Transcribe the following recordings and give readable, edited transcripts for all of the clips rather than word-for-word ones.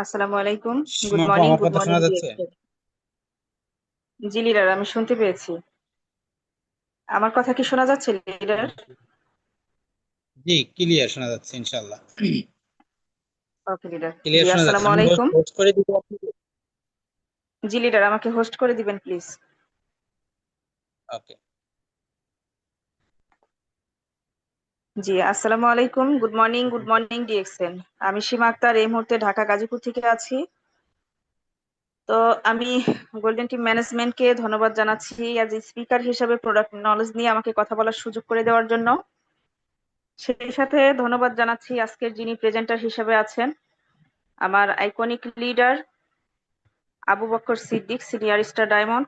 আসসালামু আলাইকুম। গুড সুমা আপু, মর্নিং, আমার গুড কথা মর্নিং শোনা যাচ্ছে? ডিএক্স। জি লিডার, আমি শুনতে পেয়েছি। আমার কথা কি শোনা যাচ্ছে লিডার? জি, ক্লিয়ার শোনা যাচ্ছে ইনশাল্লাহ। ওকে লিডার। জি ক্লিয়ার শোনা যাচ্ছে। আসসালামু আমি আলাইকুম। হোস্ট করে দিব আপনাকে। জি লিডার, আমাকে হোস্ট করে দিবেন প্লিজ। ওকে। জি আসসালামু আলাইকুম, গুড মর্নিং ডিএক্সএন। আমি সীমা আক্তার, এই মুহূর্তে ঢাকা গাজীপুর থেকে আছি। তো আমি গোল্ডেন টিম ম্যানেজমেন্টকে ধন্যবাদ জানাচ্ছি অ্যাজ এ স্পিকার হিসেবে প্রোডাক্ট নলেজ নিয়ে আমাকে কথা বলার সুযোগ করে দেওয়ার জন্য। সেই সাথে ধন্যবাদ জানাচ্ছি আজকের যিনি প্রেজেন্টার হিসেবে আছেন, আমার iconic leader Abu Bakar Siddique, senior star diamond.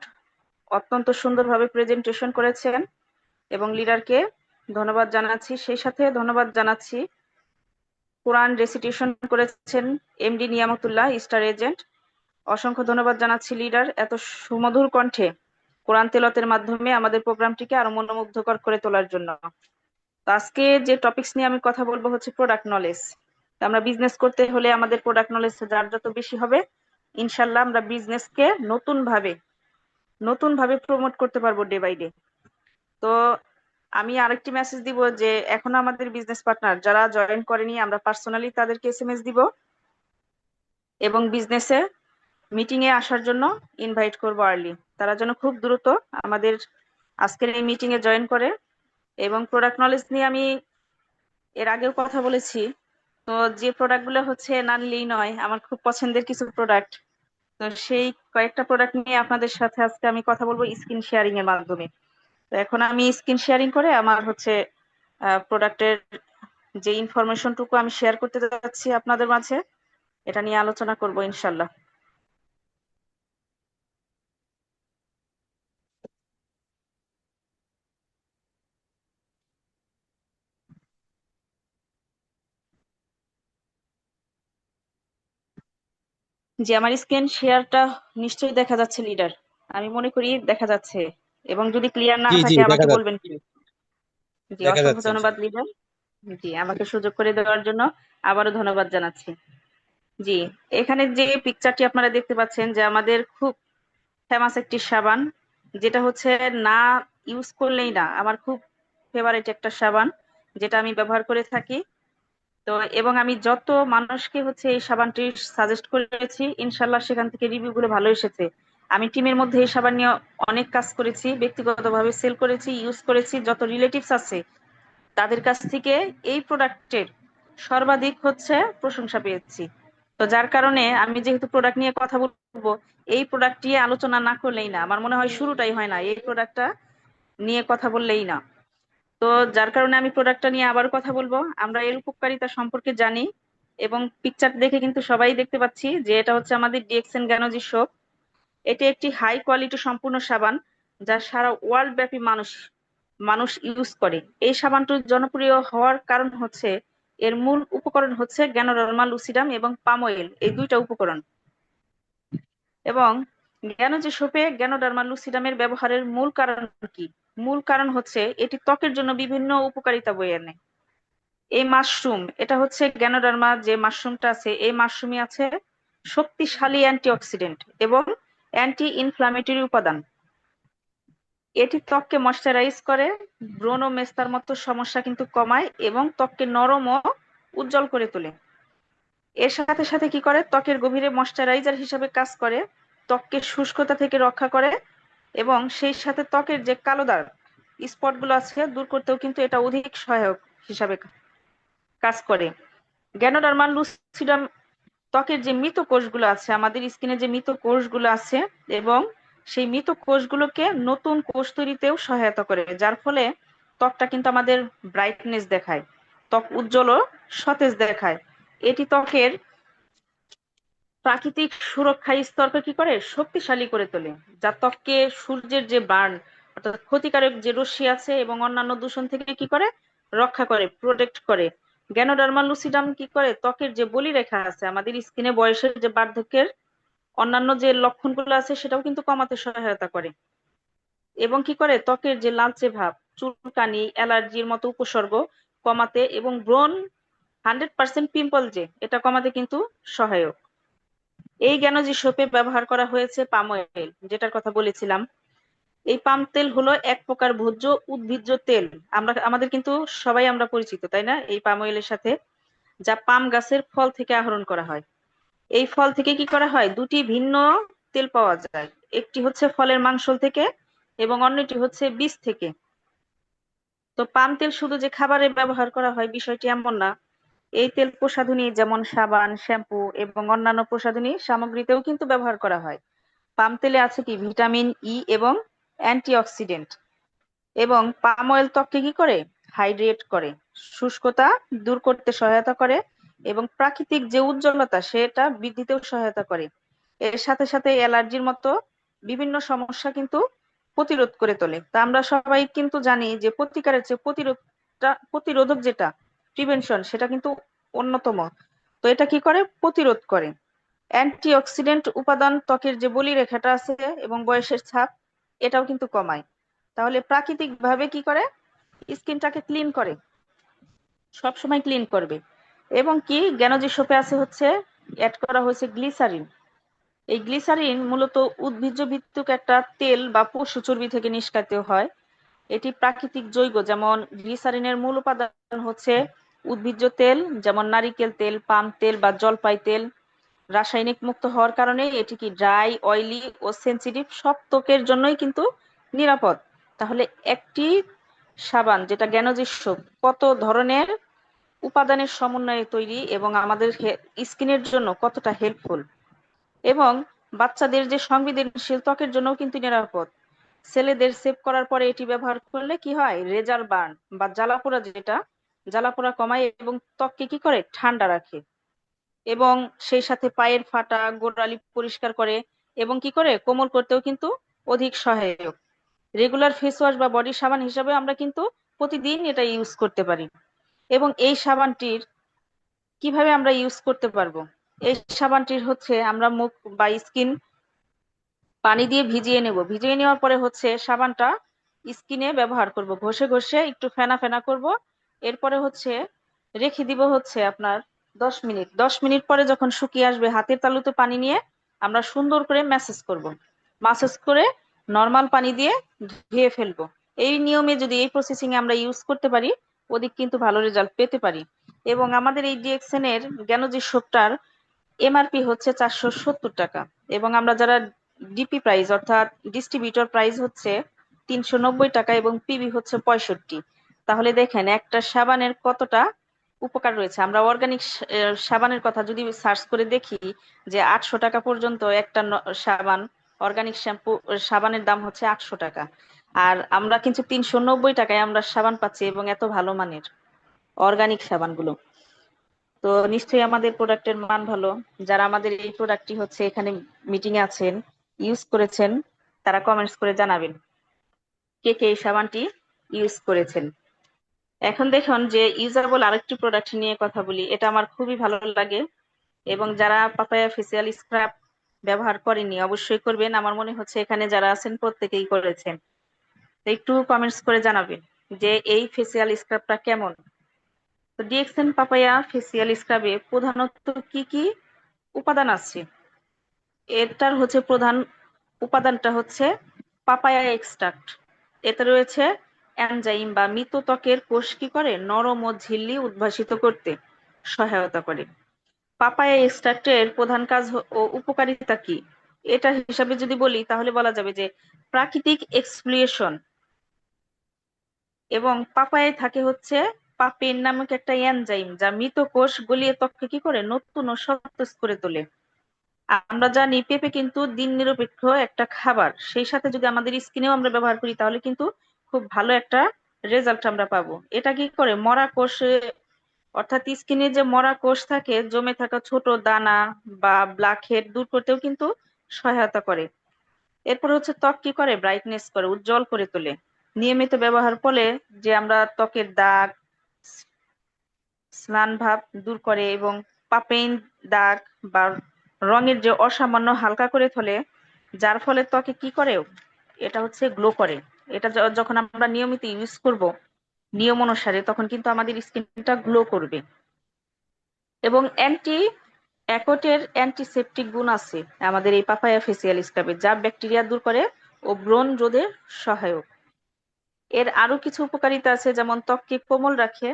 অত্যন্ত সুন্দরভাবে প্রেজেন্টেশন করেছেন এবং লিডারকে ধন্যবাদ জানাচ্ছি। সেই সাথে ধন্যবাদ জানাচ্ছি কোরআন রেসিটেশন করেছেন এমডি নিয়ামতুল্লাহ, স্টার এজেন্ট। অসংখ্য ধন্যবাদ জানাচ্ছি লিডার, এত সুমধুর কণ্ঠে কোরআন তেলাওয়াতের মাধ্যমে আমাদের প্রোগ্রামটিকে আরো মনোমুগ্ধকর করে তোলার জন্য। তো আজকে যে টপিকস নিয়ে আমি কথা বলবো হচ্ছে প্রোডাক্ট নলেজ। আমরা বিজনেস করতে হলে আমাদের প্রোডাক্ট নলেজ যার যত বেশি হবে, ইনশাল্লাহ আমরা বিজনেসকে নতুন ভাবে প্রমোট করতে পারবো ডে বাই ডে। তো আমি আরেকটি মেসেজ দিব যে এখনো আমাদের বিজনেস পার্টনার যারা জয়েন করেনি, আমরা পার্সোনালি তাদেরকে এসএমএস দিব এবং বিজনেসে মিটিং এ আসার জন্য ইনভাইট করব আর্লি। তারা যেন খুব দ্রুত আমাদের আজকের এই মিটিং এ জয়েন করে। এবং প্রোডাক্ট নলেজ নিয়ে আমি এর আগেও কথা বলেছি। তো যে প্রোডাক্ট গুলো হচ্ছে না নিলেই নয়, আমার খুব পছন্দের কিছু প্রোডাক্ট। তো সেই কয়েকটা প্রোডাক্ট নিয়ে আপনাদের সাথে আজকে আমি কথা বলবো স্ক্রিন শেয়ারিং এর মাধ্যমে। তো এখন আমি স্ক্রিন শেয়ারিং করে আমার হচ্ছে প্রোডাক্টের যে ইনফরমেশনটুকু আমি শেয়ার করতে যাচ্ছি আপনাদের মাঝে, এটা নিয়ে আলোচনা করব ইনশাল্লাহ। যে আমার স্ক্রিন শেয়ারটা নিশ্চয়ই দেখা যাচ্ছে লিডার, আমি মনে করি দেখা যাচ্ছে। এবং যদি ক্লিয়ার না জি জি, থাকে দেখা আমাকে যাচ্ছে। বলবেন প্লিজ। জি দেখা অসংখ্য যাচ্ছে ধন্যবাদ ইনশাল্লাহ। লিডার। জি আমাকে সুযোগ করে দেওয়ার জন্য আবারও ধন্যবাদ জানাচ্ছি। জি, এখানে যে পিকচারটি আপনারা দেখতে পাচ্ছেন যে আমাদের খুব ফেমাস একটি সাবান, যেটা হচ্ছে না ইউজ করলেই না, আমার খুব ফেভারিট একটা সাবান, যেটা আমি ব্যবহার করে থাকি। তো এবং আমি যত মানুষকে হচ্ছে এই সাবানটি সাজেস্ট করেছি, ইনশাল্লাহ সেখান থেকে রিভিউ গুলো ভালো এসেছে। আমি টিমের মধ্যে এই সাবান নিয়ে অনেক কাজ করেছি, ব্যক্তিগতভাবে সেল করেছি, ইউজ করেছি। যত রিলেটিভস আছে তাদের কাছ থেকে এই প্রোডাক্টের সর্বাধিক হচ্ছে প্রশংসা পেয়েছি। তো যার কারণে আমি যেহেতু প্রোডাক্ট নিয়ে কথা বলবো, এই প্রোডাক্ট নিয়ে আলোচনা না করলেই না, আমার মনে হয় শুরুটাই হয় না এই প্রোডাক্টটা নিয়ে কথা বললেই না। তো যার কারণে আমি প্রোডাক্টটা নিয়ে আবার কথা বলবো। আমরা এর উপকারিতা সম্পর্কে জানি এবং পিকচার দেখে কিন্তু সবাই দেখতে পাচ্ছি যে এটা হচ্ছে আমাদের ডিএক্সএন গ্যানোজি সোপ। এটি একটি হাই কোয়ালিটি সম্পূর্ণ সাবান, যা সারা ওয়ার্ল্ড ব্যাপী মানুষ মানুষ ইউজ করে। এই সাবানটি জনপ্রিয় হওয়ার কারণ হচ্ছে এর মূল উপকরণ হচ্ছে গ্যানোডার্মা লুসিডাম এবং পাম অয়েল, এই দুইটা উপকরণ। এবং গ্যানোজি সোপে গ্যানোডার্মা লুসিডামের ব্যবহারের মূল কারণ কি? মূল কারণ হচ্ছে এটি ত্বকের জন্য বিভিন্ন উপকারিতা বয়ে আনে। এই মাশরুম, এটা হচ্ছে গ্যানোডার্মা যে মাশরুমটা আছে, এই মাশরুমে আছে শক্তিশালী অ্যান্টিঅক্সিডেন্ট এবং অ্যান্টি ইনফ্লামেটরি উপাদান। এটি ত্বককে ময়শ্চারাইজ করে, ব্রণ ও মেস্তার মতো সমস্যা কিন্তু কমায় এবং ত্বককে নরম ও উজ্জ্বল করে তোলে। এর সাথে সাথে কি করে, ত্বকের গভীরে ময়শ্চারাইজার হিসেবে কাজ করে, ত্বককে শুষ্কতা থেকে রক্ষা করে এবং সেই সাথে ত্বকের যে কালো দাগ স্পট গুলো আছে দূর করতেও কিন্তু এটা অধিক সহায়ক হিসাবে কাজ করে। গ্যানোডার্মা লুসিডাম ত্বকের যে মৃত কোষগুলো আছে, আমাদের স্কিনে যে মৃত কোষগুলো আছে, এবং সেই মৃত কোষগুলোকে নতুন কোষ তৈরিতেও সহায়তা করে, যার ফলে ত্বকটা কিন্তু আমাদের ব্রাইটনেস দেখায়, ত্বক উজ্জ্বল ও সতেজ দেখায়। এটি ত্বকের প্রাকৃতিক সুরক্ষা স্তরকে কি করে, শক্তিশালী করে তোলে, যা ত্বককে সূর্যের যে বার্ন অর্থাৎ ক্ষতিকারক যে রশ্মি আছে এবং অন্যান্য দূষণ থেকে কি করে, রক্ষা করে, প্রোটেক্ট করে। গ্যানোডার্মা লুসিডাম কি করে, ত্বকের যে বলিরেখা আছে আমাদের স্কিনে, বয়সের যে বার্ধক্যের অন্যান্য যে লক্ষণগুলো আছে সেটাও কিন্তু কমাতে সহায়তা করে। এবং কি করে, ত্বকের যে লালচে ভাব, চুলকানি, অ্যালার্জির মতো উপসর্গ কমাতে এবং ব্রণ 100% পিম্পল যে এটা কমাতে কিন্তু সহায়ক। এই জ্ঞানজি সোপে ব্যবহার করা হয়েছে পাম অয়েল, যেটার কথা বলেছিলাম। এই পাম তেল হলো এক প্রকার ভোজ্য উদ্ভিজ্জ তেল। আমাদের কিন্তু সবাই আমরা পরিচিত, তাই না, এই পাম অয়েলের সাথে, যা পাম গাছের ফল থেকে আহরণ করা হয়। এই ফল থেকে কি করা হয়, দুটি ভিন্ন তেল পাওয়া যায়। একটি হচ্ছে ফলের মাংসল থেকে এবং অন্যটি হচ্ছে বীজ থেকে। তো পাম তেল শুধু যে খাবারে ব্যবহার করা হয় বিষয়টি এমন না। এই তেল প্রসাধনী যেমন সাবান, শ্যাম্পু এবং অন্যান্য প্রসাধনী সামগ্রীতেও কিন্তু ব্যবহার করা হয়। পাম তেলে আছে কি ভিটামিন ই এবং অ্যান্টিঅক্সিডেন্ট। এবং পাম অয়েল ত্বককে কি করে, হাইড্রেট করে, শুষ্কতা দূর করতে সহায়তা করে এবং প্রাকৃতিক যে উজ্জ্বলতা সেটা বৃদ্ধিতেও সহায়তা করে। এর সাথে সাথে অ্যালার্জির মতো বিভিন্ন সমস্যা কিন্তু প্রতিরোধ করে তোলে। তা আমরা সবাই কিন্তু জানি যে প্রতিকারের চেয়ে প্রতিরোধক যেটা প্রিভেনশন সেটা কিন্তু অন্যতম। তো এটা কি করে, প্রতিরোধ করে। অ্যান্টিঅক্সিডেন্ট উপাদান ত্বকের যে বলিরেখাটা আছে এবং বয়সের ছাপ এটাও কিন্তু কমায়। তাহলে প্রাকৃতিক ভাবে কি করে, স্কিনটাকে ক্লিন করে, সবসময় ক্লিন করবে। এবং কি জ্ঞানজি সোপে আছে হচ্ছে অ্যাড করা হয়েছে গ্লিসারিন। এই গ্লিসারিন মূলত উদ্ভিজ্জ ভিত্তিক একটা তেল বা পশু চর্বি থেকে নিষ্কাশিত হয়। এটি প্রাকৃতিক যৌগ, যেমন গ্লিসারিনের মূল উপাদান হচ্ছে উদ্ভিজ্জ তেল, যেমন নারিকেল তেল, পাম তেল বা জলপাই তেল। রাসায়নিক মুক্ত হওয়ার কারণে এটি কি ড্রাই, অয়েলি ও সেনসিটিভ সব ত্বকের জন্যই কিন্তু নিরাপদ। তাহলে একটি সাবান যেটা জ্ঞানজি সোপ কত ধরনের উপাদানের সমন্বয়ে তৈরি এবং আমাদের স্কিনের জন্য কতটা হেল্পফুল। এবং বাচ্চাদের যে সংবেদনশীল ত্বকের জন্য কিন্তু নিরাপদ। ছেলেদের সেভ করার পরে এটি ব্যবহার করলে কি হয়, রেজার বার্ন বা জ্বালাপোড়া, যেটা জ্বালাপোড়া কমায় এবং ত্বককে কি করে, ঠান্ডা রাখে। এবং সেই সাথে পায়ের ফাটা গোড়ালি পরিষ্কার করে এবং কি করে, কোমল করতেও কিন্তু অধিক সহায়ক। রেগুলার ফেস ওয়াশ বা বডি সাবান হিসাবে আমরা কিন্তু প্রতিদিন এটা ইউজ করতে পারি। এবং এই সাবানটির কিভাবে আমরা ইউজ করতে পারবো, এই সাবানটির হচ্ছে আমরা মুখ বা স্কিন পানি দিয়ে ভিজিয়ে নেব। ভিজিয়ে নেওয়ার পরে হচ্ছে সাবানটা স্কিনে ব্যবহার করব, ঘষে ঘষে একটু ফেনা ফেনা করব। এরপরে হচ্ছে রেখে দিব হচ্ছে আপনার 10 মিনিট। 10 মিনিট পরে যখন শুকিয়ে আসবে হাতের তালুতে পানি নিয়ে আমরা সুন্দর করে ম্যাসেজ করব। ম্যাসেজ করে নর্মাল পানি দিয়ে ধুয়ে ফেলবো। এই নিয়মে যদি এই প্রসেসিং এ আমরা ইউজ করতে পারি ওদিক কিন্তু ভালো রেজাল্ট পেতে পারি। এবং আমাদের এই ডিএক্সএন এর জ্ঞানজি সোপটার এমআরপি হচ্ছে 470 টাকা। এবং আমরা যারা ডিপি প্রাইস অর্থাৎ ডিস্ট্রিবিউটর প্রাইস হচ্ছে 390 টাকা এবং পিবি হচ্ছে 65। তাহলে দেখেন একটা সাবানের কতটা উপকার রয়েছে। আমরা অর্গানিক সাবানের কথা যদি সার্চ করে দেখি যে 800 টাকা পর্যন্ত একটা সাবান, অর্গানিক শ্যাম্পু সাবানের দাম হচ্ছে 800 টাকা। আর আমরা কিন্তু 390 টাকায় আমরা সাবান পাচ্ছি এবং এত ভালো মানের অর্গানিক সাবানগুলো। তো নিশ্চয়ই আমাদের প্রোডাক্টের মান ভালো। যারা আমাদের এই প্রোডাক্টটি হচ্ছে এখানে মিটিং এ আছেন, ইউজ করেছেন, তারা কমেন্টস করে জানাবেন কে কে এই সাবানটি ইউজ করেছেন। এখন দেখুন যে ইউজাবল আরেকটি প্রোডাক্ট নিয়ে কথা বলি, এটা আমার খুবই ভালো লাগে। এবং যারা পাপায়া ফেসিয়াল স্ক্রাব ব্যবহার করেনি অবশ্যই করবেন। আমার মনে হচ্ছে এখানে যারা আছেন প্রত্যেকেই করেছেন। তো একটু কমেন্টস করে জানাবেন যে এই ফেসিয়াল স্ক্রাবটা কেমন। তো ডিএক্সএন পাপায়া ফেসিয়াল স্ক্রাবে প্রধানত কি কি উপাদান আছে, এটার হচ্ছে প্রধান উপাদানটা হচ্ছে পাপায়া এক্সট্রাক্ট। এতে রয়েছে এনজাইম বা মৃত ত্বকের কোষ কি করে, নরম ও ঝিল্লি উদ্ভাসিত করতে সহায়তা করে। পাপায়া এক্সট্রাক্টের প্রধান কাজ ও উপকারিতা কি, এটা হিসাবে যদি বলি তাহলে বলা যাবে যে প্রাকৃতিক এক্সফোলিয়েশন। এবং পাপায়ায় থাকে হচ্ছে পাপেন নামক একটা এনজাইম যা মৃত কোষ গলিয়ে ত্বককে কি করে, নতুন ও সতেজ করে তোলে। আমরা জানি পেঁপে কিন্তু দিন নিরপেক্ষ একটা খাবার, সেই সাথে যদি আমাদের স্কিনেও আমরা ব্যবহার করি তাহলে কিন্তু খুব ভালো একটা রেজাল্ট আমরা পাবো। এটা কি করে, মরা কোষে অর্থাৎ স্কিনে যে মরা কোষ থাকে, জমে থাকা ছোট দানা বা ব্ল্যাক হেড দূর করতেও কিন্তু সহায়তা করে। এরপর হচ্ছে ত্বক কি করে, ব্রাইটনেস করে, উজ্জ্বল করে তোলে। নিয়মিত ব্যবহার ফলে যে আমরা ত্বকের দাগ, স্নান ভাব দূর করে এবং পাপেইন দাগ বা রঙের যে অসামান্য হালকা করে তোলে, যার ফলে ত্বকে কি করে, এটা হচ্ছে গ্লো করে। এটা যখন আমরা নিয়মিত ইউজ করব নিয়ম অনুসারে তখন কিন্তু আমাদের স্কিনটা গ্লো করবে। এবং অ্যান্টি অ্যাকোটের অ্যান্টিসেপটিক গুণ আছে আমাদের এই পাপায়া ফেসিয়াল স্ক্রাবে, যা ব্যাকটেরিয়া দূর করে ও ব্রণ রোধে সহায়ক। এর আরো কিছু উপকারিতা আছে, যেমন ত্বককে কোমল রাখে।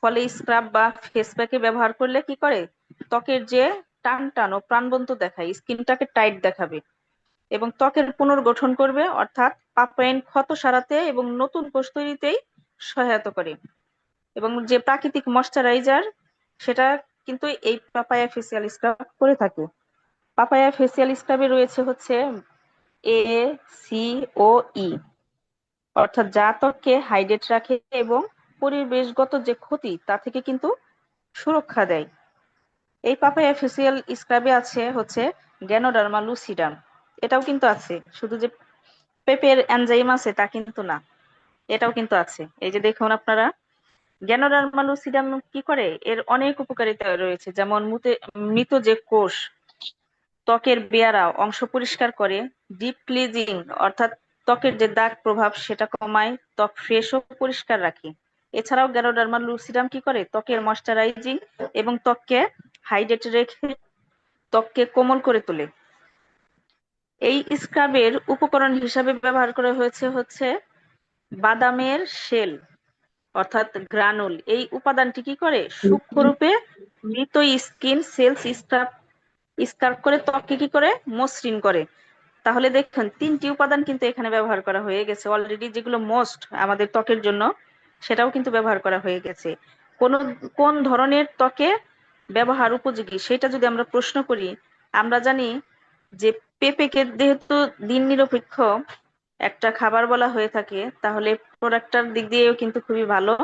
ফলে স্ক্রাব বা ফেস প্যাকে ব্যবহার করলে কি করে, ত্বকের যে টান টান ও প্রাণবন্ত দেখায়, স্কিনটাকে টাইট দেখাবে এবং ত্বকের পুনর্গঠন করবে, অর্থাৎ পাপাইন ক্ষত সারাতে এবং নতুন কোষ তৈরিতেই সহায়তা করে। এবং যে প্রাকৃতিক ময়শ্চারাইজার, সেটা কিন্তু এই পাপায়া ফেসিয়াল স্ক্রাব করে থাকে। পাপায়া ফেসিয়াল স্ক্রাবে রয়েছে হচ্ছে এ, সি ও ই, অর্থাৎ যা ত্বককে হাইড্রেট রাখে এবং পরিবেশগত যে ক্ষতি তা থেকে কিন্তু সুরক্ষা দেয়। এই পাপায়া ফেসিয়াল স্ক্রাবে আছে হচ্ছে গ্যানোডার্মা লুসিডাম, এটাও কিন্তু আছে। শুধু যে পেপের এনজাইম আছে তা কিন্তু না, এটাও কিন্তু আছে। এই যে দেখুন আপনারা, গ্যানোডার্মা লুসিডাম কি করে, এর অনেক উপকারিতা রয়েছে, যেমন মৃত যে কোষ, ত্বকের বেয়ারা অংশ পরিষ্কার করে, ডিপ ক্লিজিং অর্থাৎ ত্বকের যে দাগ প্রভাব সেটা কমায়, ত্বক ফ্রেশ ও পরিষ্কার রাখে। এছাড়াও গ্যানোডার্মা লুসিডাম কি করে, ত্বকের ময়শ্চারাইজিং এবং ত্বককে হাইড্রেট রেখে ত্বককে কোমল করে তোলে। এই স্ক্রাবের উপকরণ হিসাবে ব্যবহার করা হয়েছে হচ্ছে বাদামের শেল অর্থাৎ গ্রানুল। এই উপাদানটি কি করে, সূক্ষ্মরূপে মৃত স্কিন সেলস স্ক্রাব স্ক্রাব করে ত্বককে কি করে, মসৃণ করে। তাহলে দেখুন, তিনটি উপাদান কিন্তু এখানে ব্যবহার করা হয়ে গেছে অলরেডি, যেগুলো মোস্ট আমাদের ত্বকের জন্য, সেটাও কিন্তু ব্যবহার করা হয়ে গেছে। কোন কোন ধরনের ত্বকে ব্যবহার উপযোগী সেটা যদি আমরা প্রশ্ন করি, আমরা জানি যে পেঁপেকে যেহেতু দিন নিরপেক্ষ একটা খাবার বলা হয়ে থাকে, তাহলে প্রোডাক্টটার দিক দিয়েও কিন্তু খুবই ভালো।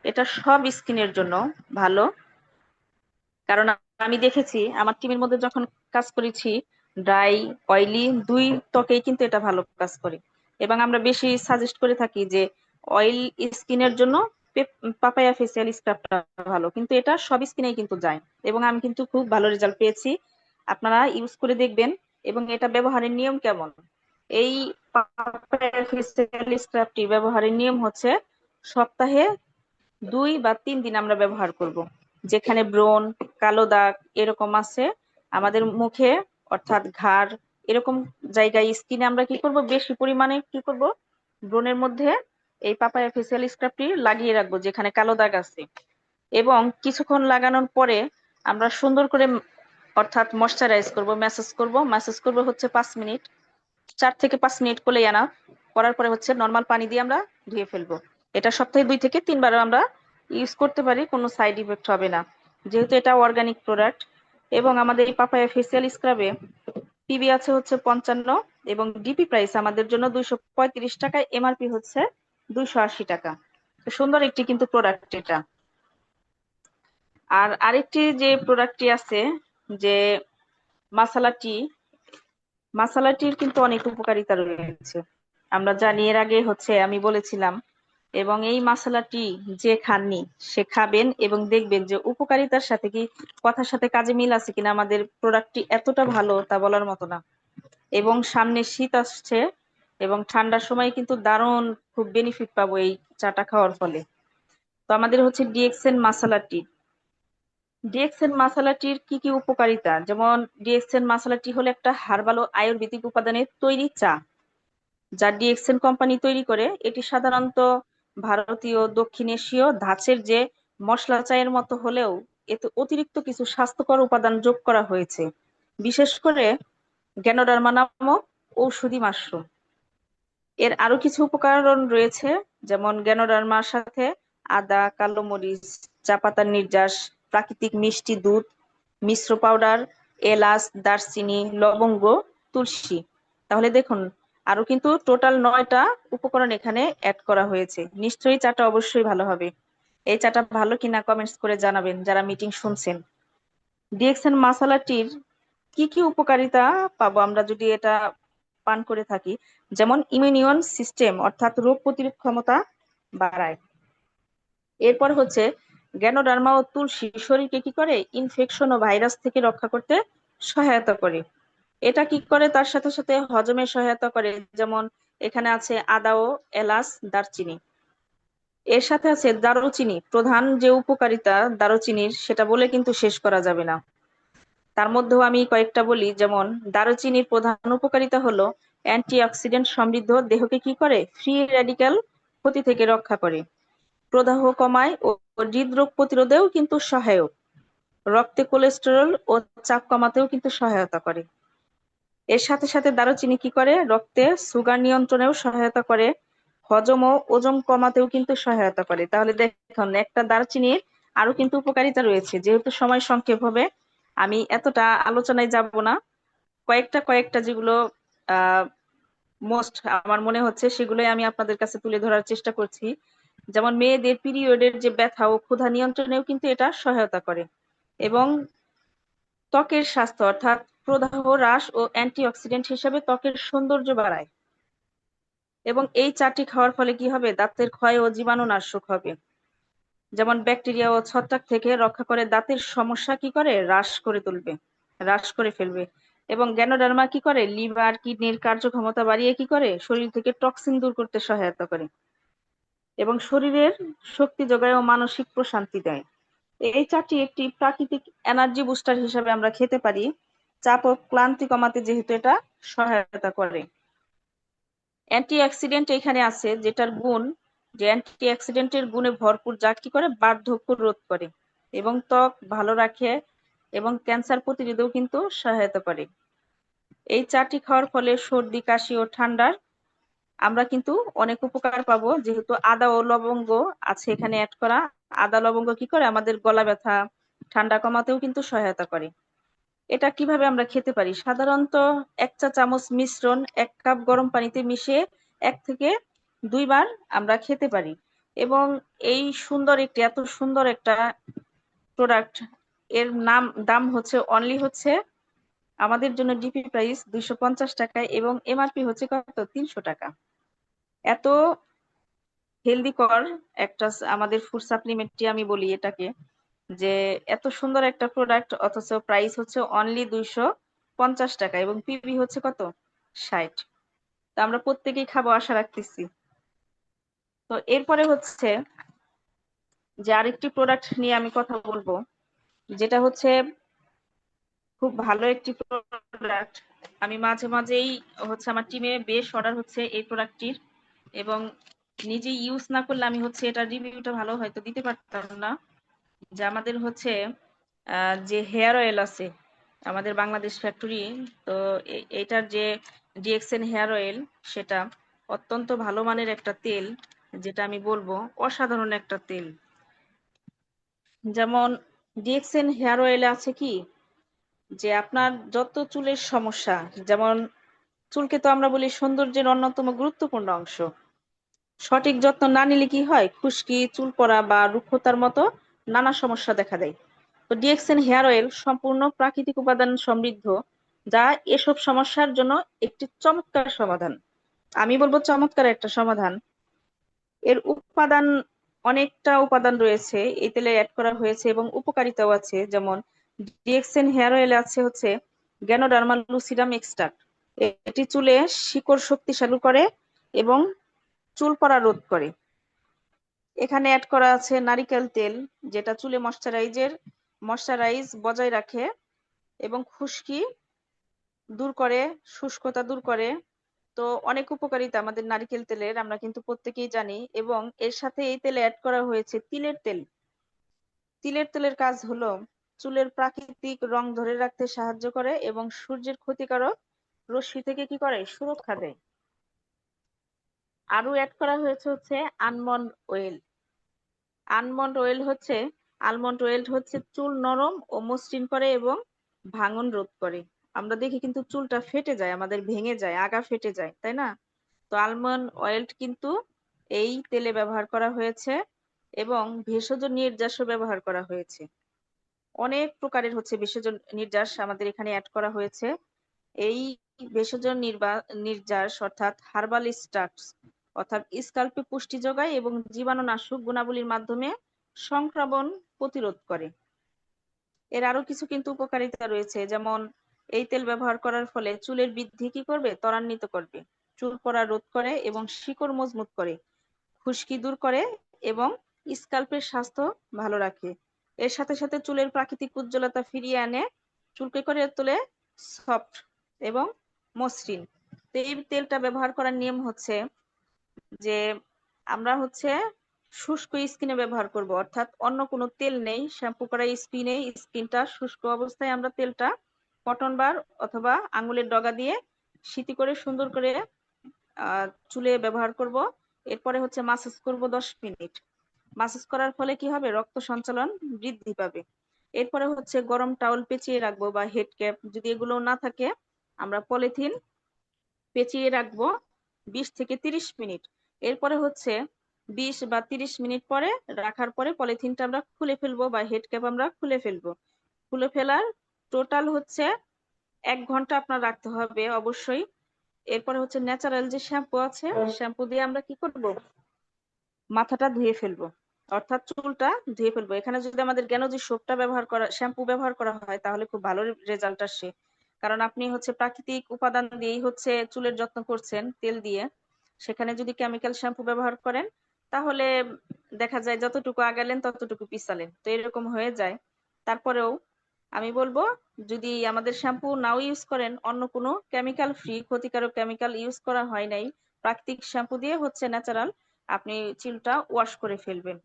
এটা সব স্কিনের জন্য ভালো, কারণ আমি দেখেছি আমার টিমের মধ্যে যখন কাজ করেছি, ড্রাই অয়েলি দুই ত্বকেই কিন্তু এটা ভালো কাজ করে। এবং আমরা বেশি সাজেস্ট করে থাকি যে অয়েল স্কিনের জন্য পাপায়া ফেসিয়াল স্ক্রাবটা ভালো, কিন্তু এটা সব স্কিনেই কিন্তু যায় এবং আমি কিন্তু খুব ভালো রেজাল্ট পেয়েছি। আপনারা ইউজ করে দেখবেন। এবং এটা ব্যবহারের নিয়ম কেমন, এই পাপায়া ফেসিয়াল স্ক্রাবটি ব্যবহারের নিয়ম হচ্ছে সপ্তাহে 2 বা 3 দিন আমরা ব্যবহার করব। যেখানে ব্রণ, কালো দাগ এরকম আছে আমাদের মুখে, অর্থাৎ ঘাড় এরকম জায়গায় স্কিনে, আমরা কি করব, বেশি পরিমাণে কি করব, ব্রণের মধ্যে এই পাপায়া ফেসিয়াল স্ক্রাবটি লাগিয়ে রাখবো যেখানে কালো দাগ আছে। এবং কিছুক্ষণ লাগানোর পরে আমরা সুন্দর করে অর্থাৎ ময়শ্চারাইজ করব, ম্যাসাজ করব হচ্ছে 5 মিনিট, 4 থেকে 5 মিনিট করলেই আনা। করার পরে হচ্ছে নর্মাল পানি দিয়ে আমরা ধুয়ে ফেলবো। এটা সপ্তাহে 2 থেকে 3 বার আমরা ইউজ করতে পারি, কোনো সাইড ইফেক্ট হবে না, যেহেতু এটা অর্গানিক প্রোডাক্ট। এবং আমাদের এই পাপায়া ফেসিয়াল স্ক্রাবে পিবি আছে হচ্ছে 55 এবং ডিপি প্রাইস আমাদের জন্য 235 টাকা, এমআরপি হচ্ছে 280 টাকা। তো সুন্দর একটি কিন্তু প্রোডাক্ট এটা। আর আরেকটি যে প্রোডাক্টটি আছে, যে মাসালা টি, মাসালা টির কিন্তু অনেক উপকারিতা রয়েছে, আমরা জানি, এর আগে হচ্ছে আমি বলেছিলাম। এবং এই মশলা টি যে খাননি সে খাবেন এবং দেখবেন যে উপকারিতার সাথে কি কথার সাথে কাজে মিল আছে কিনা। আমাদের প্রোডাক্টটি এতটা ভালো তা বলার মতো না। এবং সামনে শীত আসছে এবং ঠান্ডার সময় কিন্তু দারুণ খুব বেনিফিট পাবো এই চাটা খাওয়ার ফলে। তো আমাদের হচ্ছে ডিএক্সএন মশলা টি। ডিএক্সএন মশলা টির কি কি উপকারিতা, যেমন ডিএক্সএন মশলা টি হলো একটা হার্বাল ও আয়ুর্বেদিক উপাদানের তৈরি চা, যা ডিএক্সএন কোম্পানি তৈরি করে। এটি সাধারণত ভারতীয় দক্ষিণ এশীয় ধাঁচের যে মশলা চায়ের মতো হলেও এতে অতিরিক্ত কিছু স্বাস্থ্যকর উপাদান যোগ করা হয়েছে, বিশেষ করে গ্যানোডার্মা নামক ঔষধি মাশরুম। এর আরো কিছু উপকরণ রয়েছে, যেমন গ্যানোডার্মার সাথে আদা, কালো মরিচ, চা পাতার নির্যাস, প্রাকৃতিক মিষ্টি দুধ, মিশ্র পাউডার, এলাচ, দারচিনি, লবঙ্গ, তুলসী। তাহলে দেখুন, আরো কিন্তু টোটাল 9টা উপকরণ এখানে অ্যাড করা হয়েছে। নিশ্চয়ই চাটা অবশ্যই ভালো হবে। এই চাটা ভালো কিনা কমেন্টস করে জানাবেন যারা মিটিং শুনছেন। ডিএক্সএন মশলাটির কি কি উপকারিতা পাবো আমরা যদি এটা পান করে থাকি, যেমন ইমিউনিয়ন সিস্টেম অর্থাৎ রোগ প্রতিরোধ ক্ষমতা বাড়ায়। এরপর হচ্ছে গ্যানোডার্মা ও তুলসী শরীরকে কি করে, ইনফেকশন ও ভাইরাস থেকে রক্ষা করতে সহায়তা করে। এটা কি করে, তার সাথে সাথে হজমে সহায়তা করে, যেমন এখানে আছে আদা ও এলাচ, দারচিনি। এর সাথে আছে দারুচিনি, প্রধান যে উপকারিতা দারুচিনির সেটা বলে কিন্তু শেষ করা যাবে না। তার মধ্যেও আমি কয়েকটা বলি, যেমন দারুচিনির প্রধান উপকারিতা হলো অ্যান্টিঅক্সিডেন্ট সমৃদ্ধ, দেহকে কি করে, ফ্রি রেডিক্যাল ক্ষতি থেকে রক্ষা করে, প্রদাহ কমায় ও হৃদরোগ প্রতিরোধেও কিন্তু সহায়ক, রক্তে কোলেস্টেরল ও চাপ কমাতেও কিন্তু সহায়তা করে। এর সাথে সাথে দারুচিনি কি করে, রক্তে সুগার নিয়ন্ত্রণেও সহায়তা করে, হজম ও ওজন কমাতেও কিন্তু সহায়তা করে। তাহলে দেখুন, একটা দারুচিনির আরো কিন্তু উপকারিতা রয়েছে। যেহেতু সময় সংক্ষেপ হবে, আমি এতটা আলোচনায় যাব না। কয়েকটা কয়েকটা যেগুলো আহ মোস্ট আমার মনে হচ্ছে সেগুলোই আমি আপনাদের কাছে তুলে ধরার চেষ্টা করছি। যেমন মেয়েদের পিরিয়ডের যে ব্যথা ও ক্ষুধা নিয়ন্ত্রণেও কিন্তু এটা সহায়তা করে, এবং ত্বকের স্বাস্থ্য অর্থাৎ প্রদাহ হ্রাস ও অ্যান্টিঅক্সিডেন্ট হিসেবে ত্বকের সৌন্দর্য বাড়ায়। এবং এই চাটি খাওয়ার ফলে কি হবে, দাঁতের ক্ষয় ও জীবাণুনাশক হবে, যেমন ব্যাকটেরিয়া ও ছত্রাক থেকে রক্ষা করে, দাঁতের সমস্যা কি করে, হ্রাস করে ফেলবে। এবং গ্যানোডার্মা কি করে, লিভার কিডনির কার্যক্ষমতা বাড়িয়ে কি করে, শরীর থেকে টক্সিন দূর করতে সহায়তা করে, এবং শরীরের শক্তি যোগায় ও মানসিক প্রশান্তি দেয়। এই চাটি একটি প্রাকৃতিক এনার্জি বুস্টার হিসেবে আমরা খেতে পারি, চাপ ও ক্লান্তি কমাতে যেহেতু এটা সহায়তা করে। অ্যান্টিঅক্সিডেন্ট এখানে আছে যেটার গুণ, যে অ্যান্টিঅক্সিডেন্টের গুণে ভরপুর, যা কি করে, বার্ধক্য রোধ করে এবং ত্বক ভালো রাখে এবং ক্যান্সার প্রতিরোধেও কিন্তু সহায়তা করে। এই চাটি খাওয়ার ফলে সর্দি কাশি ও ঠান্ডার আমরা কিন্তু অনেক উপকার পাবো, যেহেতু আদা ও লবঙ্গ আছে এখানে অ্যাড করা। আদা লবঙ্গ কি করে, আমাদের গলা ব্যথা ঠান্ডা কমাতেও কিন্তু সহায়তা করে। এটা কিভাবে আমরা খেতে পারি, সাধারণত 1 চা চামচ মিশ্রণ 1 কাপ গরম পানিতে মিশিয়ে 1 থেকে 2 বার আমরা খেতে পারি। এবং এই এত সুন্দর একটা প্রোডাক্ট, এর দাম হচ্ছে অনলি হচ্ছে আমাদের জন্য ডিপি প্রাইস 250 টাকায়, এবং এমআরপি হচ্ছে কত, 300 টাকা। এত হেলদিকর একটা আমাদের ফুড সাপ্লিমেন্টটি আমি বলি এটাকে, যে এত সুন্দর একটা প্রোডাক্ট অথচ প্রাইস হচ্ছে অনলি 250 টাকা, এবং পিবি হচ্ছে কত, 60। তো আমরা প্রত্যেকেই খাবো আশা রাখতেছি। তো এরপরে হচ্ছে যে আরেকটি প্রোডাক্ট নিয়ে আমি কথা বলবো, যেটা হচ্ছে খুব ভালো একটি প্রোডাক্ট। আমি মাঝে মাঝেই হচ্ছে আমার টিমে বেশ অর্ডার হচ্ছে এই প্রোডাক্টটির, এবং নিজে ইউজ না করলে আমি হচ্ছে এটা রিভিউটা ভালো হয়তো দিতে পারতাম না। যে আমাদের হচ্ছে যে হেয়ার অয়েল আছে আমাদের বাংলাদেশ ফ্যাক্টরি, তো এটার যে ডিএক্সএন হেয়ার অয়েল, সেটা অত্যন্ত ভালো মানের একটা তেল, যেটা আমি বলবো অসাধারণ একটা তেল। যেমন ডিএক্সএন হেয়ার অয়েলে আছে কি, যে আপনার যত চুলের সমস্যা, যেমন চুলকে তো আমরা বলি সৌন্দর্যের অন্যতম গুরুত্বপূর্ণ অংশ, সঠিক যত্ন না নিলে কি হয়, খুশকি, চুল পড়া বা রুক্ষতার মতো নানা সমস্যা দেখা দেয়। তো ডিএক্সএন হেয়ার অয়েল সম্পূর্ণ প্রাকৃতিক উপাদান সমৃদ্ধ, যা এসব সমস্যার জন্য একটি চমৎকার সমাধান। আমি বলবো চমৎকার একটা সমাধান। এর অনেকটা উপাদান রয়েছে এই তেলে অ্যাড করা হয়েছে, এবং উপকারিতাও আছে। যেমন ডিএক্সএন হেয়ার অয়েলে আছে হচ্ছে গ্যানোডার্মা লুসিডাম এক্সট্রাক্ট, এটি চুলে শিকড় শক্তিশালী করে এবং চুল পড়া রোধ করে। এখানে অ্যাড করা আছে নারিকেল তেল, যেটা চুলে ময়শ্চারাইজ বজায় রাখে এবং খুশকি দূর করে, শুষ্কতা দূর করে। তো অনেক উপকারিতা আমাদের নারিকেল তেলের, আমরা কিন্তু প্রত্যেকেই জানি। এবং এর সাথে এই তেলে অ্যাড করা হয়েছে তিলের তেল। তিলের তেলের কাজ হলো চুলের প্রাকৃতিক রং ধরে রাখতে সাহায্য করে এবং সূর্যের ক্ষতিকারক রশ্মি থেকে কি করে, সুরক্ষা দেয়। আরো অ্যাড করা হয়েছে হচ্ছে আলমন্ড অয়েল। আলমন্ড অয়েল হচ্ছে চুল নরম ও মসৃণ করে এবং ভাঙন রোধ করে। আমরা দেখি কিন্তু চুলটা ফেটে যায়, আমাদের ভেঙে যায়, আগা ফেটে যায়, তাই না? তো আলমন্ড অয়েল কিন্তু এই তেলে ব্যবহার করা হয়েছে, এবং ভেষজ নির্যাসও ব্যবহার করা হয়েছে। অনেক প্রকারের হচ্ছে ভেষজ নির্যাস আমাদের এখানে অ্যাড করা হয়েছে। এই ভেষজ নির্যাস অর্থাৎ হার্বাল এক্সট্রাক্টস অর্থাৎ স্কাল্পে পুষ্টি যোগায় এবং জীবাণুনাশক গুণাবলীর মাধ্যমে সংক্রমণ প্রতিরোধ করে। এর আরো কিছু কিন্তু উপকারিতা রয়েছে, যেমন এই তেল ব্যবহার করার ফলে চুলের বৃদ্ধি কি করবে, ত্বরান্বিত করবে, চুল পড়া রোধ করে এবং শিকড় মজবুত করে, খুশকি দূর করে এবং স্কাল্পের স্বাস্থ্য ভালো রাখে। এর সাথে সাথে চুলের প্রাকৃতিক উজ্জ্বলতা ফিরিয়ে আনে চুলকে করে তোলে সফট এবং মসৃণ। তো এই তেলটা ব্যবহার করার নিয়ম হচ্ছে যে আমরা হচ্ছে শুষ্ক স্কিনে ব্যবহার করব, অর্থাৎ অন্য কোনো তেল নেই, শ্যাম্পু করা স্কিনে, স্কিনটা শুষ্ক অবস্থায় আমরা তেলটা কটন বার অথবা আঙুলের ডগা দিয়ে সিটি করে সুন্দর করে চুলে ব্যবহার করব। এরপরে হচ্ছে মাসাজ করব 10 মিনিট। মাসাজ করার ফলে কি হবে, রক্ত সঞ্চালন বৃদ্ধি পাবে। এরপরে হচ্ছে গরম টাওয়াল পেঁচিয়ে রাখবো বা হেড ক্যাপ, যদি এগুলো না থাকে আমরা পলিথিন পেঁচিয়ে রাখবো 20 থেকে 30 মিনিট। এরপরে হচ্ছে 20 বা 30 মিনিট পরে রাখার পরে পলিথিনটা আমরা খুলে ফেলবো বা হেড ক্যাপ আমরা খুলে ফেলবো। খুলে ফেলার টোটাল হচ্ছে 1 ঘন্টা আপনার রাখতে হবে অবশ্যই। এরপরে হচ্ছে ন্যাচারাল যে শ্যাম্পু আছে, শ্যাম্পু দিয়ে আমরা কি করব, মাথাটা ধুয়ে ফেলবো, অর্থাৎ চুলটা ধুয়ে ফেলবো। এখানে যদি আমাদের জ্ঞানোজি সোপটা ব্যবহার করা, শ্যাম্পু ব্যবহার করা হয় তাহলে খুব ভালো রেজাল্ট আসে। কারণ আপনি হচ্ছে প্রাকৃতিক উপাদান দিয়েই হচ্ছে চুলের যত্ন করছেন তেল দিয়ে, সেখানে যদি কেমিক্যাল শ্যাম্পু ব্যবহার করেন তাহলে দেখা যায় যতটুকু আগালেন ততটুকু পিছালেন, তো এরকম হয়ে যায়। তারপরেও আমি বলবো, যদি আমাদের শ্যাম্পু নাও ইউজ করেন, অন্য কোনো কেমিক্যাল ফ্রি ক্ষতিকারক কেমিক্যাল ইউজ করা হয় নাই, প্রাকৃতিক শ্যাম্পু দিয়ে হচ্ছে ন্যাচারাল আপনি চুলটা ওয়াশ করে ফেলবেন।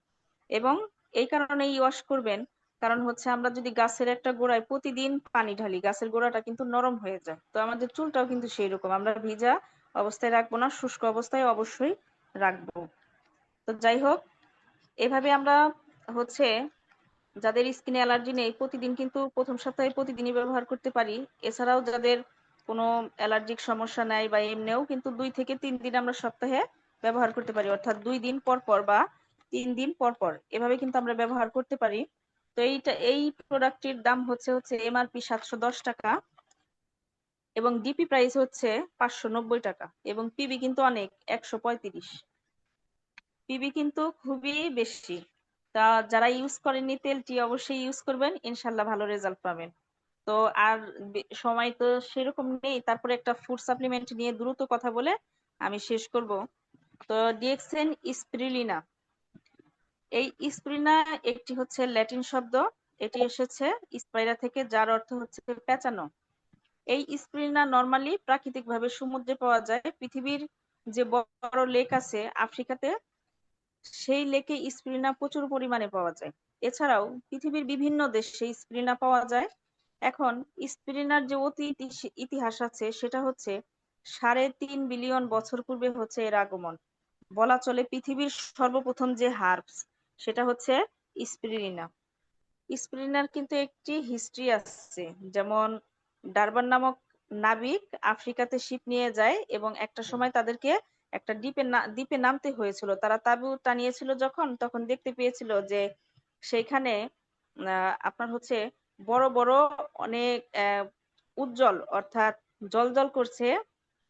এবং এই কারণেই ওয়াশ করবেন, কারণ হচ্ছে আমরা যদি গাছের একটা গোড়ায় প্রতিদিন পানি ঢালি, গাছের গোড়াটা কিন্তু নরম হয়ে যায়। তো আমাদের চুলটাও কিন্তু সেই রকম, আমরা ভিজা অবস্থায় রাখবো না, শুষ্ক অবস্থায় অবশ্যই রাখবো। তো যাই হোক, এভাবে আমরা হচ্ছে যাদের স্কিনে অ্যালার্জি নেই প্রতিদিন কিন্তু প্রথম সপ্তাহে প্রতিদিনই ব্যবহার করতে পারি। এছাড়াও যাদের কোনো অ্যালার্জিক সমস্যা নাই বা এমনিও কিন্তু 2 থেকে 3 দিন আমরা সপ্তাহে ব্যবহার করতে পারি, অর্থাৎ 2 দিন পর পর বা 3 দিন পর পর এভাবে কিন্তু আমরা ব্যবহার করতে পারি। তো এই প্রোডাক্টটির দাম হচ্ছে এমআরপি 710 টাকা এবং ডিপি প্রাইস হচ্ছে 590 টাকা এবং পিবি কিন্তু অনেক, 135। পিবি কিন্তু খুবই বেশি। তা যারা ইউজ করেননি তেলটি অবশ্যই ইউজ করবেন, ইনশাল্লাহ ভালো রেজাল্ট পাবেন। তো আর সময় তো সেরকম নেই, তারপরে একটা ফুড সাপ্লিমেন্ট নিয়ে দ্রুত কথা বলে আমি শেষ করব। তো ডিএক্সেন স্পিরুলিনা, এই স্পিরুলিনা একটি হচ্ছে ল্যাটিন শব্দ, এটি এসেছে স্পাইরা থেকে, যার অর্থ হচ্ছে পেঁচানো। এই স্পিরুলিনা নরমালি প্রাকৃতিক ভাবে সমুদ্রে পাওয়া যায়। পৃথিবীর যে বড় লেক আছে আফ্রিকাতে, সেই লেকে স্প্রিনা প্রচুর পরিমাণে পাওয়া যায়। এছাড়াও পৃথিবীর বিভিন্ন দেশে স্প্রিনা পাওয়া যায়। এখন স্প্রিনার যে অতি ইতিহাস আছে সেটা হচ্ছে 3.5 বিলিয়ন বছর পূর্বে হচ্ছে এর আগমন। বলা চলে পৃথিবীর সর্বপ্রথম যে হার্বস সেটা হচ্ছে স্পিরিনা। স্পিরিনার কিন্তু একটি হিস্ট্রি আছে, যেমন ডারবান নামক নাবিক আফ্রিকাতে শিপ নিয়ে যায় এবং একটা সময় তাদেরকে একটা দ্বীপে নামতে হয়েছিল। তারা তাঁবু টানিয়েছিল যখন, তখন দেখতে পেয়েছিল যে সেইখানে আপনার হচ্ছে বড় বড় অনেক উজ্জ্বল, অর্থাৎ জ্বলজ্বল করছে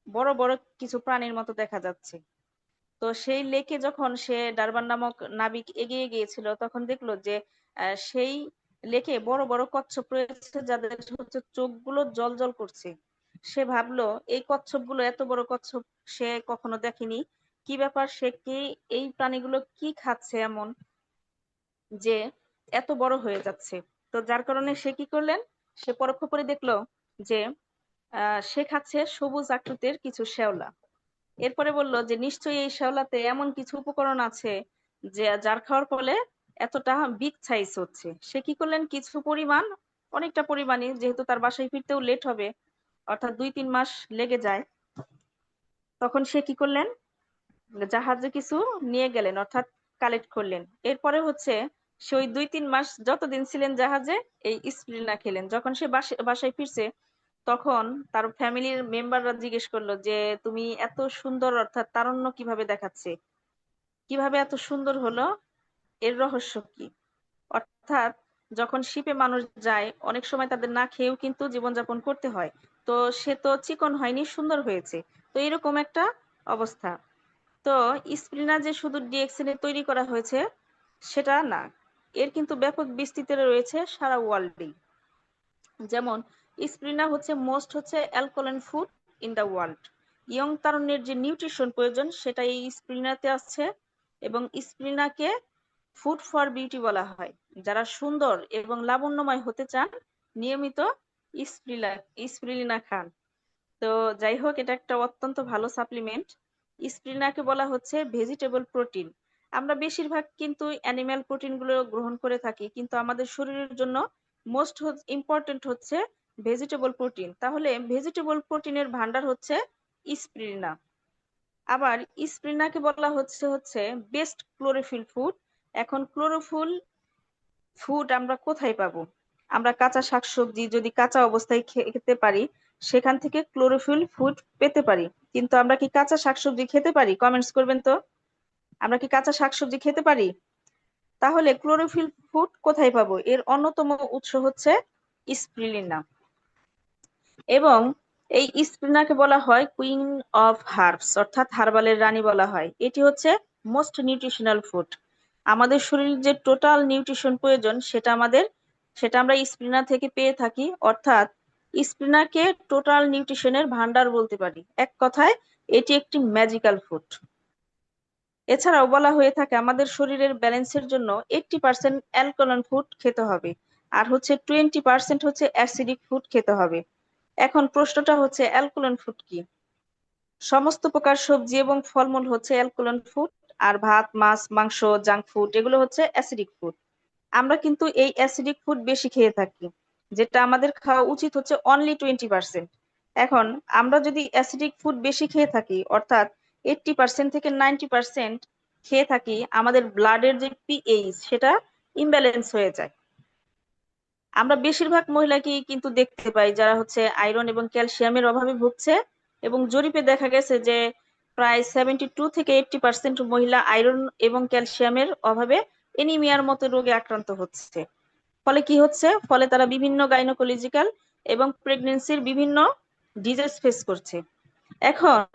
বড় বড় কিছু প্রাণীর মতো দেখা যাচ্ছে। তো সেই লেকে যখন সে ডারবান নামক নাবিক এগিয়ে গিয়েছিল তখন দেখলো যে সেই লেকে বড় বড় কচ্ছপ রয়েছে যাদের হচ্ছে চোখগুলো জ্বলজ্বল করছে। সে ভাবলো এই কচ্ছপগুলো, এত বড় কচ্ছপ সে কখনো দেখেনি, কি ব্যাপার, সে কি, এই প্রাণীগুলো কি খাচ্ছে এমন যে এত বড় হয়ে যাচ্ছে। তো যার কারণে সে কি করলেন, সে পরোক্ষ করে দেখলো যে সে খাচ্ছে সবুজ আকৃতির কিছু শ্যাওলা। এরপরে বলল যে নিশ্চয়ই এই শ্যাওলাতে এমন কিছু উপকরণ আছে যে যার খাওয়ার ফলে এতটা বিগ সাইজ হচ্ছে। সে কি করলেন, কিছু পরিমাণ, অনেকটা পরিমাণই, যেহেতু তার বাসায় ফিরতেও লেট হবে, অর্থাৎ 2-3 মাস লেগে যায়, তখন সে কি করলেন, জাহাজে কিছু নিয়ে গেলেন, অর্থাৎ কালেক্ট করলেন। এরপরে হচ্ছে সে ওই 2-3 মাস যতদিন ছিলেন জাহাজে এই স্প্রিনা খেলেন। যখন সে বাসায় ফিরছে তখন তার ফ্যামিলির মেম্বাররা জিজ্ঞেস করলো যে তুমি এত সুন্দর, অর্থাৎ তারুণ্য কিভাবে দেখাচ্ছে, কিভাবে এত সুন্দর হলো, এর রহস্য কি। অর্থাৎ যখন শিপে মানুষ যায় অনেক সময় তাদের না খেয়েও কিন্তু জীবনযাপন করতে হয়। তো সে তো চিকন হয়নি, সুন্দর হয়েছে। তো এরকম একটা অবস্থা। তো স্প্রিনা যে শুধু ডিএক্সএন এ তৈরি করা হয়েছে সেটা না, এর কিন্তু ব্যাপক বিস্তৃতি রয়েছে সারা ওয়ার্ল্ডে। যেমন স্প্রিনা হচ্ছে মোস্ট হচ্ছে alkaline food in the world. Young তারুণ্যের যে নিউট্রিশন প্রয়োজন সেটা এই স্প্রিনাতে আছে। এবং স্প্রিনাকে ফুড ফর বিউটি বলা হয়। যারা সুন্দর এবং লাবণ্যময় হতে চান নিয়মিত স্প্রিলা স্প্রিলিনা খান। তো যাই হোক, এটা একটা অত্যন্ত ভালো সাপ্লিমেন্ট। স্প্রিনাকে বলা হচ্ছে ভেজিটেবল প্রোটিন। আমরা বেশিরভাগ কিন্তু অ্যানিম্যাল প্রোটিন গুলো গ্রহণ করে থাকি, কিন্তু আমাদের শরীরের জন্য মোস্ট ইম্পর্টেন্ট হচ্ছে ভেজিটেবল প্রোটিন। তাহলে ভেজিটেবল প্রোটিনের ভান্ডার হচ্ছে স্প্রিনা। আবার স্প্রিনাকে বলা হচ্ছে হচ্ছে বেস্ট ক্লোরোফিল ফুড। এখন ক্লোরোফিল ফুড আমরা কোথায় পাবো? আমরা কাঁচা শাকসবজি যদি কাঁচা অবস্থায় খেতে পারি, সেখান থেকে ক্লোরোফিল ফুড পেতে পারি। কিন্তু আমরা কি কাঁচা শাকসবজি খেতে পারি? কমেন্টস করবেন তো। আমরা কি কাঁচা শাকসবজি খেতে পারি? তাহলে ক্লোরোফিল ফুড কোথায় পাবো? এর অন্যতম উৎস হচ্ছে স্প্রিলিনা। এবং এই স্প্রিনাকে বলা হয় কুইন অফ হার্বস, অর্থাৎ হার্বালের রানী বলা হয়। এটি হচ্ছে মোস্ট নিউট্রিশনাল ফুড। আমাদের শরীরে যে টোটাল নিউট্রিশন প্রয়োজন সেটা আমরা স্প্রিনা থেকে পেয়ে থাকি। অর্থাৎ স্প্রিনাকে টোটাল নিউট্রিশনের ভান্ডার বলতে পারি। এক কথায় এটি একটি ম্যাজিক্যাল ফুড। এছাড়াও বলা হয়ে থাকে আমাদের শরীরের ব্যালেন্সের জন্য 80% অ্যালকালাইন ফুড খেতে হবে, আর হচ্ছে 20% হচ্ছে অ্যাসিডিক ফুড খেতে হবে। এখন প্রশ্নটা হচ্ছে অ্যালকালাইন ফুড কি? সমস্ত প্রকার সবজি এবং ফলমূল হচ্ছে অ্যালকালাইন ফুড, আর ভাত, মাছ, মাংস, জাঙ্ক ফুড এগুলো হচ্ছে অ্যাসিডিক ফুড। আমরা কিন্তু এই অ্যাসিডিক ফুড বেশি খেয়ে থাকি, যেটা আমাদের খাওয়া উচিত হচ্ছে অনলি 20%। এখন আমরা যদি অ্যাসিডিক ফুড বেশি খেয়ে থাকি, অর্থাৎ 80% থেকে 90% খেয়ে থাকি, আমাদের ব্লাডের যে পিএইচ সেটা ইমব্যালেন্স হয়ে যায়। আমরা বেশিরভাগ মহিলাকেই কিন্তু দেখতে পাই যারা হচ্ছে আয়রন এবং ক্যালসিয়ামের অভাবে ভুগছে। এবং জরিপে দেখা গেছে যে প্রায় 72 থেকে 80% মহিলা আয়রন এবং ক্যালসিয়ামের অভাবে এনিমিয়ার মতো রোগে আক্রান্ত হচ্ছে। ফলে কি হচ্ছে? ফলে তারা বিভিন্ন গাইনোকোলজিক্যাল এবং প্রেগনেন্সির বিভিন্ন ডিজিজ ফেস করছে। এখন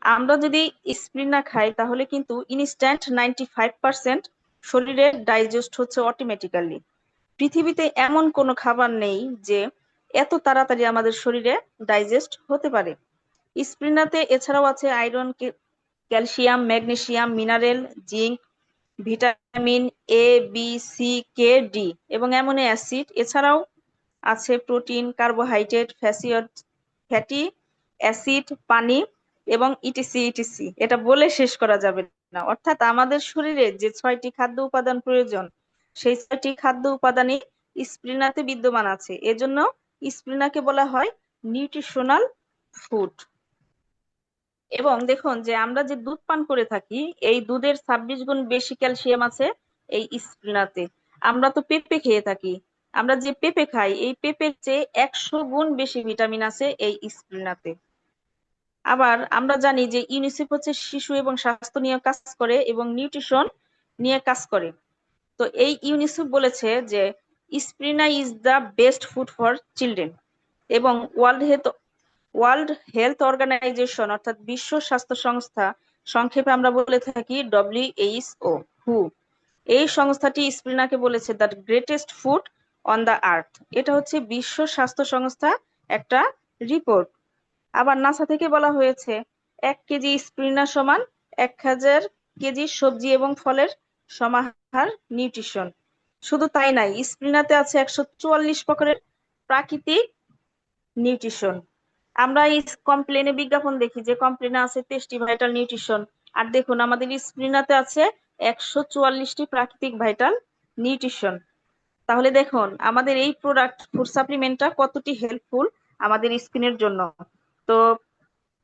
আমরা যদি স্প্রিনা খাই, তাহলে কিন্তু ইনস্ট্যান্ট 95% শরীরে ডাইজেস্ট হচ্ছে অটোমেটিক্যালি। পৃথিবীতে এমন কোনো খাবার নেই যে এত তাড়াতাড়ি আমাদের শরীরে ডাইজেস্ট হতে পারে। স্প্রিনাতে এছাড়াও আছে iron, calcium, magnesium, mineral, zinc, vitamin A, B, C, K, D এবং অ্যামিনো অ্যাসিড। এছাড়াও আছে প্রোটিন, কার্বোহাইড্রেট, ফ্যাটি অ্যাসিড, পানি এবং ইটিসি ইটিসি। এটা বলে শেষ করা যাবে না। অর্থাৎ আমাদের শরীরে যে 6টি খাদ্য উপাদান প্রয়োজন, সেই 6টি খাদ্য উপাদানই স্প্রিনাতে বিদ্যমান আছে। এজন্য স্প্রিনাকে বলা হয় নিউট্রিশনাল ফুড। এবং দেখুন যে আমরা যে দুধ পান করে থাকি, এই দুধের 26 গুণ বেশি ক্যালসিয়াম আছে এই স্প্রিনাতে। আমরা তো পেঁপে খেয়ে থাকি, আমরা যে পেঁপে খাই, এই পেঁপের চেয়ে 100 গুণ বেশি ভিটামিন আছে এই স্প্রিনাতে। আবার আমরা জানি যে ইউনিসেফ হচ্ছে শিশু এবং স্বাস্থ্য নিয়ে কাজ করে এবং নিউট্রিশন নিয়ে কাজ করে। তো এই ইউনিসেফ বলেছে যে spirulina is the best food for children. এবং ওয়ার্ল্ড হেলথ অর্গানাইজেশন, অর্থাৎ বিশ্ব স্বাস্থ্য সংস্থা, সংক্ষেপে আমরা বলে থাকি WHO, হু, এই সংস্থাটি স্প্রিনাকে বলেছে the greatest food on the earth. এটা হচ্ছে বিশ্ব স্বাস্থ্য সংস্থা একটা রিপোর্ট। আবার নাসা থেকে বলা হয়েছে 1 কেজি স্প্রিনা সমান 1000 কেজি সবজি এবং ফলের সমাহার নিউট্রিশন। শুধু তাই নাই, স্প্রিনাতে আছে 144 প্রকারের প্রাকৃতিক নিউট্রিশন। আমরা এই কমপ্লেনে বিজ্ঞাপন দেখি যে কমপ্লেনে আছে 23টি ভাইটাল নিউট্রিশন, আর দেখুন আমাদের স্প্রিনাতে আছে 144টি প্রাকৃতিক ভাইটাল নিউট্রিশন। তাহলে দেখুন আমাদের এই প্রোডাক্ট ফুড সাপ্লিমেন্টটা কতটি হেল্পফুল আমাদের স্কিনের জন্য। তো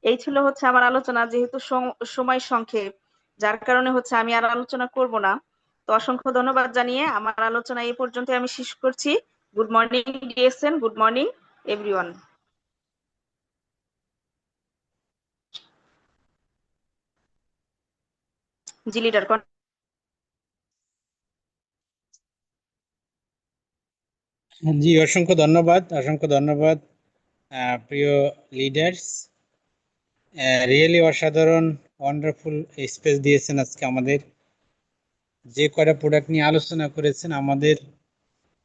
এই ছিল হচ্ছে আমার আলোচনা। যেহেতু সময় সংক্ষেপ, যার কারণে হচ্ছে আমি আর আলোচনা করব না। তো অসংখ্য ধন্যবাদ জানিয়ে আমার আলোচনা এই পর্যন্ত আমি শেষ করছি। Good morning DSN, good morning everyone. জি লিডার। জি, অসংখ্য ধন্যবাদ, অসংখ্য ধন্যবাদ প্রিয় লিডার্স। রিয়েলি অসাধারণ, ওয়ান্ডারফুল স্পেস দিয়েছেন আজকে আমাদের। যে কয়টা প্রোডাক্ট নিয়ে আলোচনা করেছেন আমাদের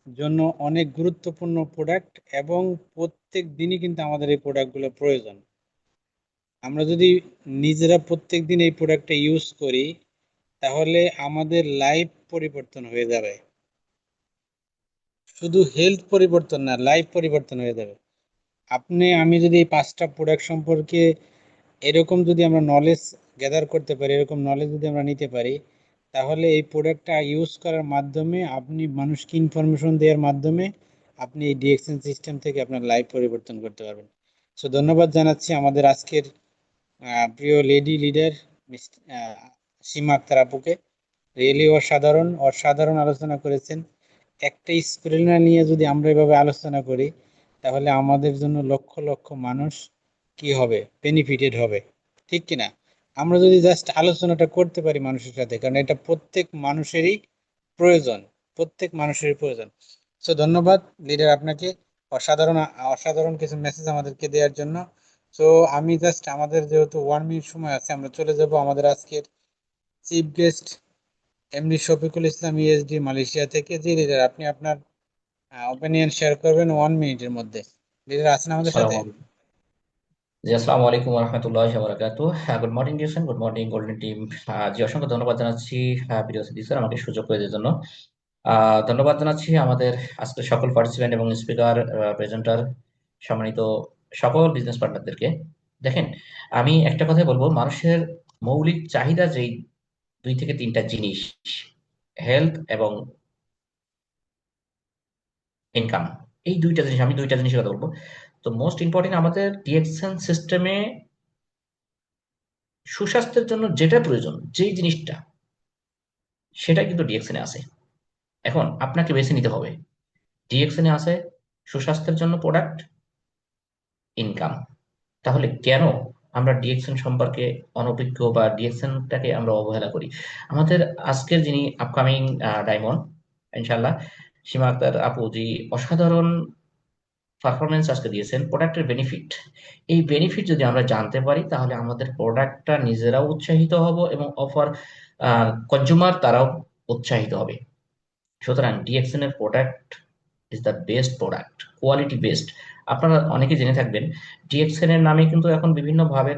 জন্য অনেক গুরুত্বপূর্ণ প্রোডাক্ট, এবং প্রত্যেক দিনই কিন্তু আমাদের এই প্রোডাক্টগুলো প্রয়োজন। আমরা যদি নিজেরা প্রত্যেক দিন এই প্রোডাক্টটা ইউজ করি, তাহলে আমাদের লাইফ পরিবর্তন হয়ে যাবে। শুধু হেলথ পরিবর্তন না, লাইফ পরিবর্তন হয়ে যাবে। আপনি আমি যদি এই 5টা প্রোডাক্ট সম্পর্কে এরকম যদি আমরা নলেজ গ্যাদার করতে পারি, এরকম নলেজ যদি আমরা নিতে পারি, তাহলে এই প্রোডাক্টটা ইউজ করার মাধ্যমে আপনি মানুষকে ইনফরমেশন দেওয়ার মাধ্যমে আপনি এই ডিএক্সএন সিস্টেম থেকে আপনার লাইফ পরিবর্তন করতে পারবেন। সো ধন্যবাদ জানাচ্ছি আমাদের আজকের প্রিয় লেডি লিডার মিস সীমা আক্তার আপুকে। রিয়েলি অসাধারণ অসাধারণ আলোচনা করেছেন। একটা স্প্রেনা নিয়ে যদি আমরা এভাবে আলোচনা করি, তাহলে আমাদের জন্য লক্ষ লক্ষ মানুষ কি হবে, বেনিফিটেড হবে, ঠিক কিনা? আমরা যদি জাস্ট আলোচনাটা করতে পারি মানুষের সাথে, কারণ এটা প্রত্যেক মানুষেরই প্রয়োজন, প্রত্যেক মানুষেরই প্রয়োজন। সো ধন্যবাদ লিডার আপনাকে, অসাধারণ অসাধারণ কিছু মেসেজ আমাদেরকে দেওয়ার জন্য। সো আমি জাস্ট, আমাদের যেহেতু 1 মিনিট সময় আছে, আমরা চলে যাব আমাদের আজকের chief guest MD Shafiqul Islam ESD Malaysia থেকে। জি লিডার, আপনি আপনার ওপিনিয়ন শেয়ার করবেন 1 মিনিটের মধ্যে। লিডার আছেন আমাদের আসসালামু সাথে? আলাইকুম। জি, আসসালামু আলাইকুম রহমতুল্লাহ বারাকাতু। গুড মর্নিং ডিউশন, গুড মর্নিং গোল্ডেন টিম। জি, অসংখ্য ধন্যবাদ জানাচ্ছি প্রিয় সিদ্দিক স্যার আমাকে সুযোগ করে দেওয়ার জন্য। ধন্যবাদ জানাচ্ছি আমাদের আজকের সকল পার্টিসিপেন্ট এবং স্পিকার, প্রেজেন্টার, সম্মানিত সকল বিজনেস পার্টনারদেরকে। দেখেন, আমি একটা কথাই বলবো, মানুষের মৌলিক চাহিদা যেই 2 থেকে 3টা জিনিস, হেলথ এবং ইনকাম, এই 2টা জিনিস, আমি 2টা জিনিসের কথা বলবো। তো মোস্ট ইম্পর্টেন্ট, আমাদের ডিএক্সএন সিস্টেমে সুস্বাস্থ্যের জন্য যেটা প্রয়োজন, যেই জিনিসটা, সেটা কিন্তু ডিএক্সএনে আছে। এখন আপনাকে বেছে নিতে হবে, ডিএক্সএনে আছে সুস্বাস্থ্যের জন্য প্রোডাক্ট, ইনকাম। তাহলে কেন আমরা ডিএক্সএন সম্পর্কে অনভিজ্ঞ বা ডিএক্সএনটাকে আমরা অবহেলা করি? আমাদের আজকের যিনি আপকামিং ডায়মন্ড ইনশাল্লাহ, সীমা আক্তার আপু, জি অসাধারণ পারফরমেন্স আজকে দিয়েছেন। প্রোডাক্টের বেনিফিট, এই বেনিফিট যদি আমরা জানতে পারি, তাহলে আমাদের প্রোডাক্টটা নিজেরাও উৎসাহিত হব এবং অফার কনজিউমার তারাও উৎসাহিত হবে। সুতরাং ডিএক্সএন এর product is the best product, quality best. আপনারা অনেকে জেনে থাকবেন, ডিএক্সএন এর নামে কিন্তু এখন বিভিন্ন ভাবে